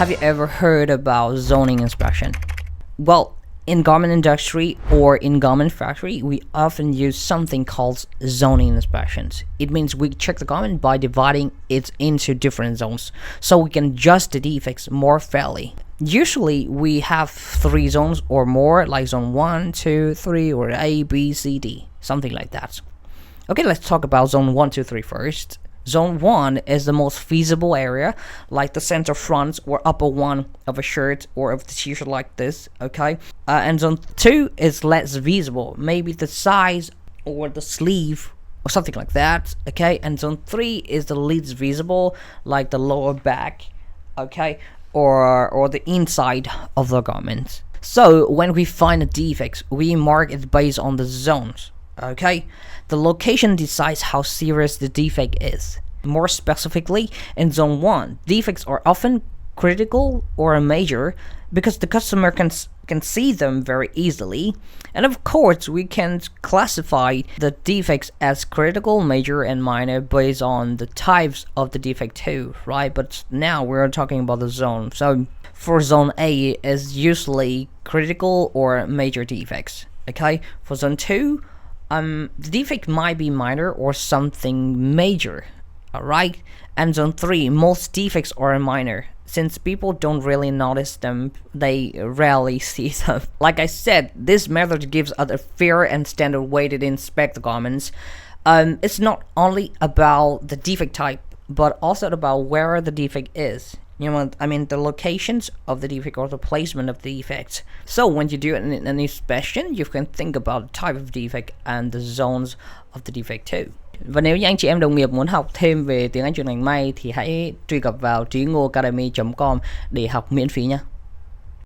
Have you ever heard about zoning inspection? Well, in garment industry or in garment factory, we often use something called zoning inspections. It means we check the garment by dividing it into different zones, so we can adjust the defects more fairly. Usually we have 3 zones or more, like zone 1, 2, 3, or A, B, C, D, something like that. Okay, let's talk about zone 1, 2, 3 first. Zone 1 is the most visible area, like the center front or upper one of a shirt or of the t-shirt like this, okay? And zone 2 is less visible, maybe the size or the sleeve or something like that, okay? And zone 3 is the least visible, like the lower back, okay? Or the inside of the garment. So when we find a defect, we mark it based on the zones. Okay, the location decides how serious the defect is. More specifically, in zone 1, defects are often critical or major because the customer can see them very easily. And of course, we can classify the defects as critical, major, and minor based on the types of the defect too, right? But now we're talking about the zone. So for zone A is usually critical or major defects. Okay, for zone 2, the defect might be minor or something major, alright? And zone 3, most defects are minor. Since people don't really notice them, they rarely see them. Like I said, this method gives us a fair and standard way to inspect the garments. It's not only about the defect type, but also about where the defect is. You know what I mean? The locations of the defect or the placement of the defect. So when you do an inspection, you can think about the type of defect and the zones of the defect too. Và nếu như anh chị em đồng nghiệp muốn học thêm về tiếng Anh chuyên ngành may thì hãy truy cập vào tienganhngangmay.com để học miễn phí nhé.